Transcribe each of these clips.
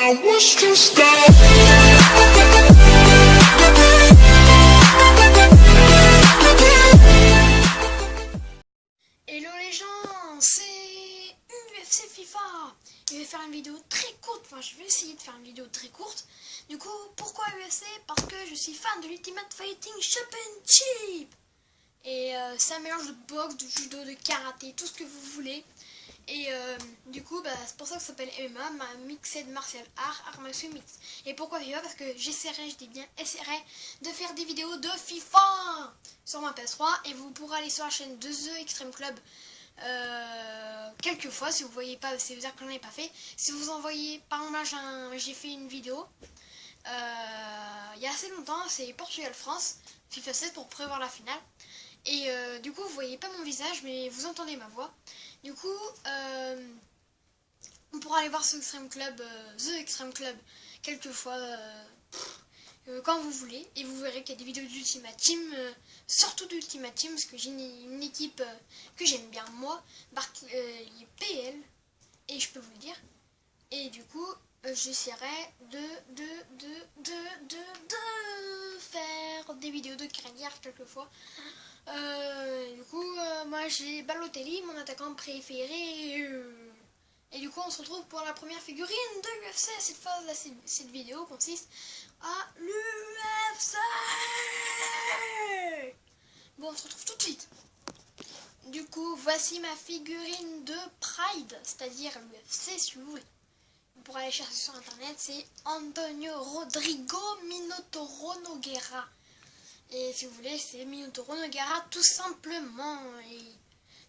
I was just down. Hello les gens, c'est UFC FIFA. Je vais faire une vidéo très courte, enfin je vais essayer de faire une vidéo très courte. Du coup, pourquoi UFC? Parce que je suis fan de l'Ultimate Fighting Championship. Et c'est un mélange de boxe, de judo, de karaté, tout ce que vous voulez. Et du coup, c'est pour ça que ça s'appelle MMA, Mixed Martial Arts martiaux mix. Et pourquoi FIFA? Parce que j'essaierai, je dis bien essaierai, de faire des vidéos de FIFA sur ma PS3. Et vous pourrez aller sur la chaîne de The Extreme Club quelques fois. Si vous voyez pas, c'est dire que je n'en ai pas fait. Si vous envoyez, par exemple là j'ai fait une vidéo il y a assez longtemps, c'est Portugal-France, FIFA 7 pour prévoir la finale. Et du coup, vous voyez pas mon visage, mais vous entendez ma voix. Du coup, on pourra aller voir ce Extreme Club, The Extreme Club, quelques fois, quand vous voulez. Et vous verrez qu'il y a des vidéos d'Ultimate Team, surtout d'Ultimate Team, parce que j'ai une équipe que j'aime bien, moi, PL, et je peux vous le dire. Et du coup, j'essaierai de faire des vidéos de carrière quelquefois. Du coup, moi j'ai Balotelli, mon attaquant préféré. Et du coup, on se retrouve pour la première figurine de l'UFC. Cette fois, là, cette vidéo consiste à l'UFC. Bon, on se retrouve tout de suite. Du coup, voici ma figurine de Pride, c'est-à-dire l'UFC si vous voulez. Pour aller chercher sur internet, c'est Antonio Rodrigo Minotauro Nogueira. Et si vous voulez, c'est Minotauro Nogueira tout simplement.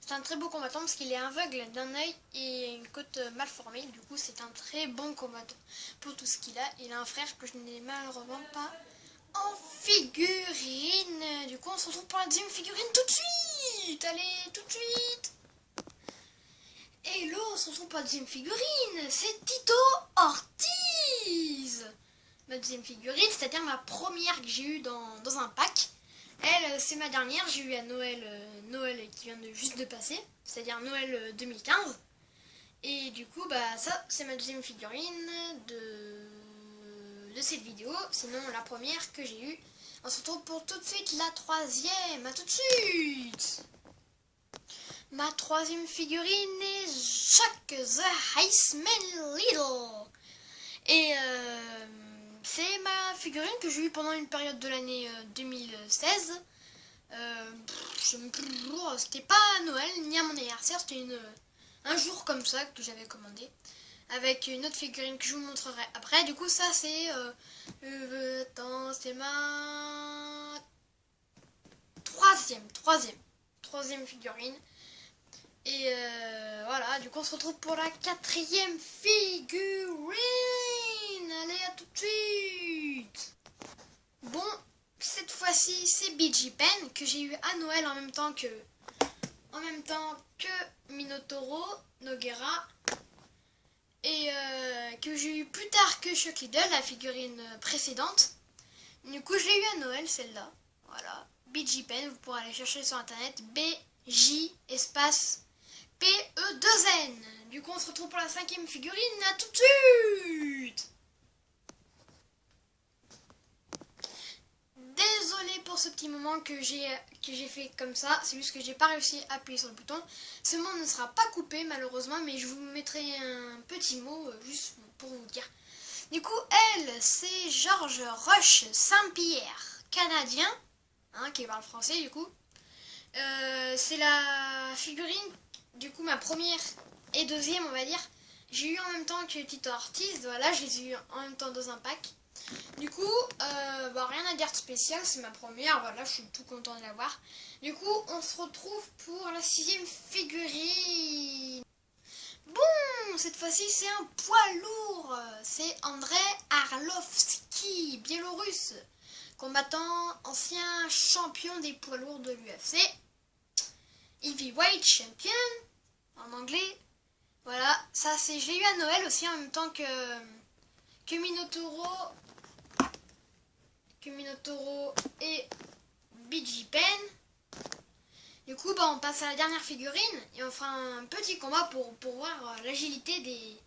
C'est un très beau combattant parce qu'il est aveugle d'un œil et une côte mal formée. Du coup, c'est un très bon combattant pour tout ce qu'il a. Il a un frère que je n'ai malheureusement pas en figurine. Du coup, on se retrouve pour la deuxième figurine tout de suite. Allez, tout de suite. Et là, on se retrouve pour la deuxième figurine. C'est Tito Ortiz. Ma deuxième figurine, c'est-à-dire ma première que j'ai eue dans un pack. Elle, c'est ma dernière, j'ai eu à Noël qui vient juste de passer, c'est-à-dire Noël 2015. Et du coup, ça, c'est ma deuxième figurine de cette vidéo. Sinon, la première que j'ai eue. On se retrouve pour tout de suite la troisième. À tout de suite. Ma troisième figurine est Jack the Iceman Little. Et c'est ma figurine que j'ai eue pendant une période de l'année 2016. C'était pas à Noël ni à mon anniversaire, c'était un jour comme ça que j'avais commandé. Avec une autre figurine que je vous montrerai après. Du coup, ça c'est... c'est ma troisième figurine. Et voilà, du coup on se retrouve pour la quatrième figurine. Allez, à tout de suite. Bon, cette fois-ci c'est BG Pen que j'ai eu à Noël en même temps que Minotauro Nogueira. Et que j'ai eu plus tard que Chuck Liddell, la figurine précédente. Du coup je l'ai eu à Noël celle-là. Voilà, BG Pen, vous pourrez aller chercher sur internet. BJ espace PE2N. Du coup, on se retrouve pour la cinquième figurine. À tout de suite. Désolé pour ce petit moment que j'ai fait comme ça. C'est juste que j'ai pas réussi à appuyer sur le bouton. Ce mot ne sera pas coupé malheureusement, mais je vous mettrai un petit mot juste pour vous dire. Du coup, elle, c'est George Rush Saint-Pierre, canadien, qui parle français du coup. C'est la figurine, du coup ma première et deuxième on va dire, j'ai eu en même temps que Tito Ortiz, voilà, je les ai eu en même temps dans un pack. Du coup, rien à dire de spécial, c'est ma première, voilà, je suis tout content de l'avoir. Du coup, on se retrouve pour la sixième figurine. Bon, cette fois-ci c'est un poids lourd, c'est Andrei Arlovski, biélorusse, combattant, ancien champion des poids lourds de l'UFC. Heavyweight Champion en anglais. Voilà, ça c'est, je l'ai eu à Noël aussi en même temps que Minotauro et BG Pen. Du coup, on passe à la dernière figurine et on fera un petit combat pour voir l'agilité des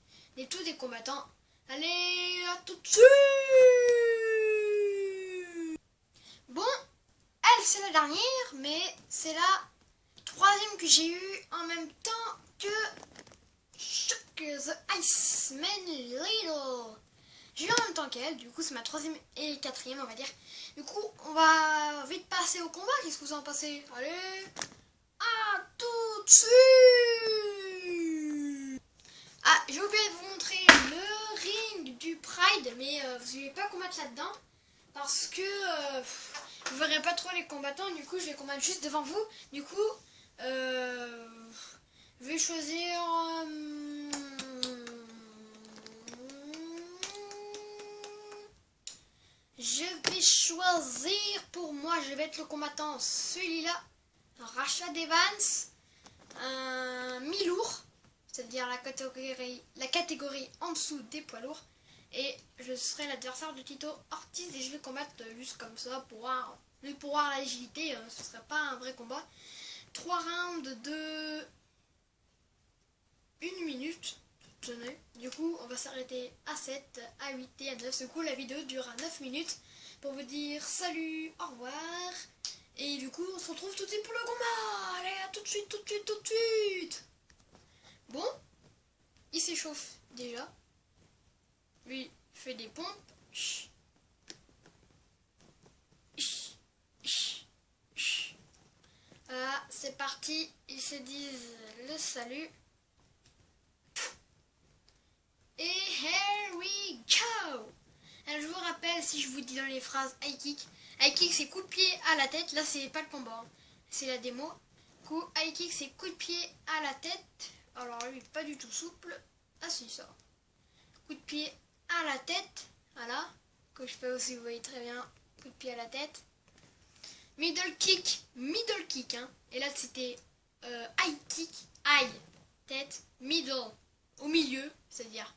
combattants. Allez, à tout de suite. Bon, elle c'est la dernière, mais c'est la troisième que j'ai eue en même temps que The Iceman Little. J'ai eu en même temps qu'elle, du coup c'est ma troisième et quatrième on va dire. Du coup on va vite passer au combat, qu'est-ce que vous en pensez? Allez, à tout de suite. Ah, j'ai oublié de vous montrer le ring du Pride, mais vous n'allez pas combattre là-dedans. Parce que vous ne verrez pas trop les combattants, du coup je vais combattre juste devant vous. Du coup, je vais choisir... je vais choisir pour moi, je vais être le combattant celui-là, Rashad Evans, un mi-lourd, c'est-à-dire la catégorie en dessous des poids lourds. Et je serai l'adversaire de Tito Ortiz et je vais combattre juste comme ça pour voir l'agilité, ce ne serait pas un vrai combat. 3 rounds de 1 minute, tenez. Du coup on va s'arrêter à 7, à 8 et à 9. Du coup la vidéo durera 9 minutes pour vous dire salut, au revoir. Et du coup on se retrouve tout de suite pour le combat. Allez, à tout de suite, tout de suite, tout de suite. Bon, il s'échauffe déjà. Lui fait des pompes. Voilà, c'est parti. Ils se disent le salut. Et here we go. Alors, je vous rappelle, si je vous dis dans les phrases high kick. High kick c'est coup de pied à la tête. Là c'est pas le combat, hein. C'est la démo. Coup high kick c'est coup de pied à la tête. Alors lui pas du tout souple. Ah si, ça. Coup de pied à la tête, voilà, que je fais aussi, vous voyez très bien, coup de pied à la tête. Middle kick, hein. Et là c'était high kick, high, tête, middle, au milieu, c'est-à-dire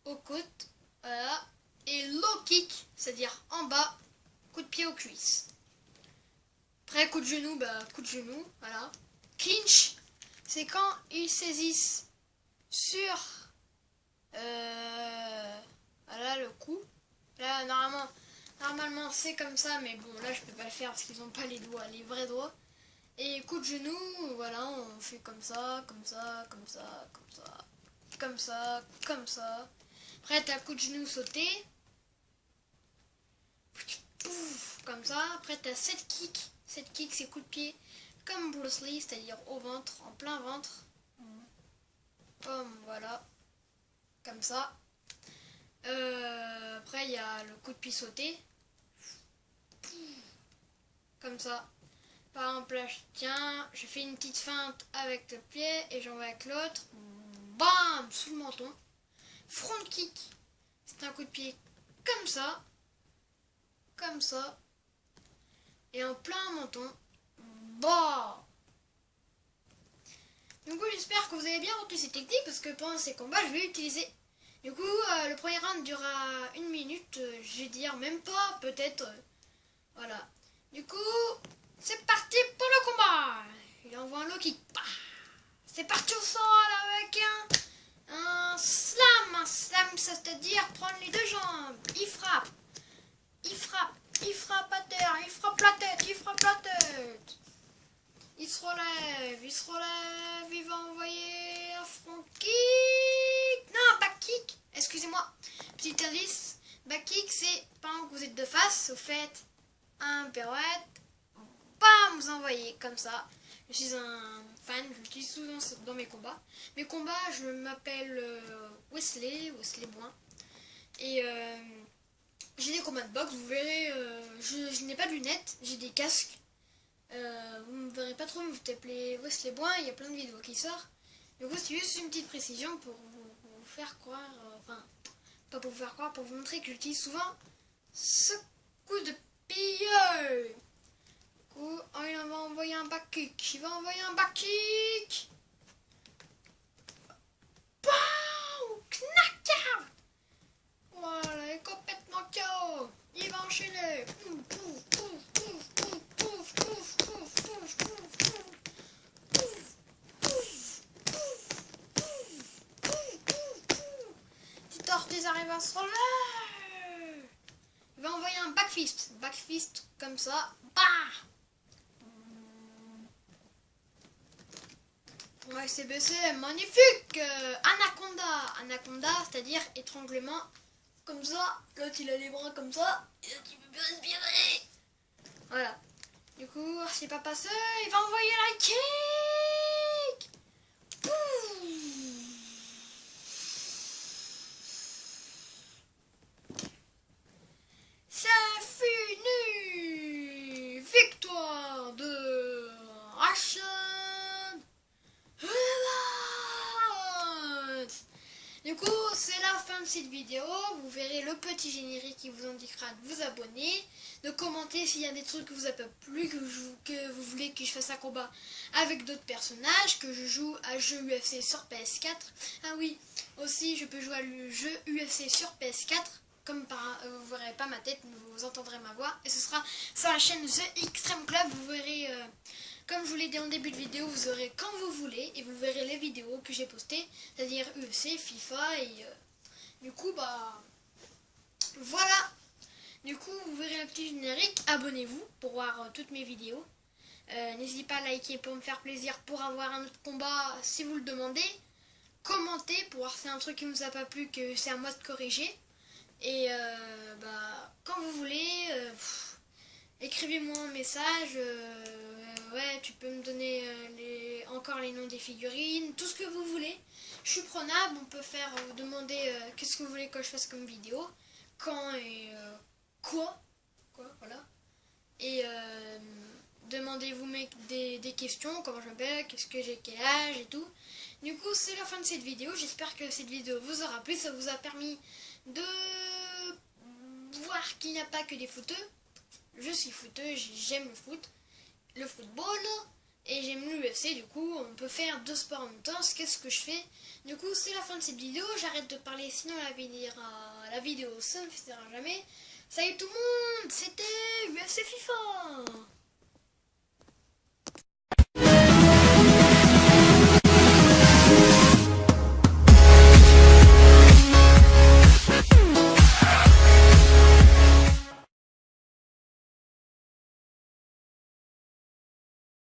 aux côtes, voilà. Et low kick, c'est-à-dire en bas, coup de pied aux cuisses. Après coup de genou, coup de genou, voilà. Clinch, c'est quand ils saisissent sur voilà le coup. Là normalement c'est comme ça, mais bon là je peux pas le faire parce qu'ils n'ont pas les doigts, les vrais doigts. Et coup de genou, voilà, on fait comme ça, comme ça, comme ça, comme ça, comme ça, comme ça. Après t'as coup de genou sauté, comme ça. Après t'as 7 kicks. 7 kicks c'est coup de pied comme Bruce Lee, c'est-à-dire au ventre, en plein ventre. Voilà, comme ça. Après il y a le coup de pied sauté, comme ça. Par exemple là je fais une petite feinte avec le pied et j'envoie avec l'autre, bam, sous le menton. Front kick, c'est un coup de pied comme ça, et en plein menton, bah. Du coup j'espère que vous avez bien retenu ces techniques parce que pendant ces combats je vais utiliser. Du coup, le premier round durera 1 minute, je vais dire même pas, peut-être. Voilà. Du coup, c'est parti pour le combat. Il envoie un low kick. C'est parti au sol avec un slam. Un slam, c'est-à-dire prendre les deux jambes. Il frappe à terre, il frappe la tête, Il se relève, il va envoyer un front kick. Non, back kick, excusez-moi. Petit indice, back kick c'est pendant que vous êtes de face, vous faites un pirouette, bam, vous envoyez comme ça. Je suis un fan, je l'utilise souvent dans mes combats. Mes combats, je m'appelle Wesley Boin. Et j'ai des combats de boxe, vous verrez, je n'ai pas de lunettes, j'ai des casques. Vous ne me verrez pas trop, mais vous tapez Wesley Boin, il y a plein de vidéos qui sortent. Du coup, c'est juste une petite précision pour vous faire croire, enfin, pas pour vous faire croire, pour vous montrer que j'utilise souvent ce coup de pied. Du coup, il va envoyer un back kick. Pow! Knockout! Voilà, il est complètement KO. Il va enchaîner. Tito Ortiz ils arrivent à se relever. Il va envoyer un backfist. Backfist comme ça. Bah. Ouais, c'est baissé, magnifique. Anaconda. Anaconda, c'est-à-dire étranglement. Comme ça. L'autre, il a les bras comme ça. Et l'autre, il peut plus respirer. Voilà. Du coup, c'est pas passé. Il va envoyer la kick. C'est fini. Victoire de Rashad. Du coup, c'est la fin de cette vidéo. Vous verrez le petit générique qui vous indiquera de vous abonner, de commenter s'il y a des trucs que vous avez pas plu, que vous voulez que je fasse un combat avec d'autres personnages, que je joue à jeu UFC sur PS4. Ah oui, aussi je peux jouer à le jeu UFC sur PS4. Comme vous verrez pas ma tête, mais vous entendrez ma voix. Et ce sera sur la chaîne The Extreme Club. Vous verrez, comme je vous l'ai dit en début de vidéo, vous aurez quand vous voulez. Et vous verrez les vidéos que j'ai postées. C'est-à-dire UFC, FIFA. Et du coup, bah... Voilà. Du coup, vous verrez un petit générique. Abonnez-vous pour voir toutes mes vidéos. N'hésitez pas à liker pour me faire plaisir. Pour avoir un autre combat, si vous le demandez. Commentez pour voir si c'est un truc qui ne vous a pas plu, que c'est un mode corrigé. Et bah, quand vous voulez, écrivez-moi un message. Ouais, tu peux me donner encore les noms des figurines, tout ce que vous voulez. Je suis prenable. On peut faire demander qu'est-ce que vous voulez que je fasse comme vidéo, quand et quoi, voilà. Et demandez-vous des questions, comment je m'appelle, qu'est-ce que j'ai, quel âge et tout. Du coup, c'est la fin de cette vidéo. J'espère que cette vidéo vous aura plu. Ça vous a permis de voir qu'il n'y a pas que des footeux. Je suis footeux, j'aime le football, et j'aime l'UFC. Du coup, on peut faire deux sports en même temps. Qu'est-ce que je fais? Du coup, c'est la fin de cette vidéo. J'arrête de parler, sinon la vidéo ça ne finira jamais. Salut tout le monde, c'était UFC FIFA.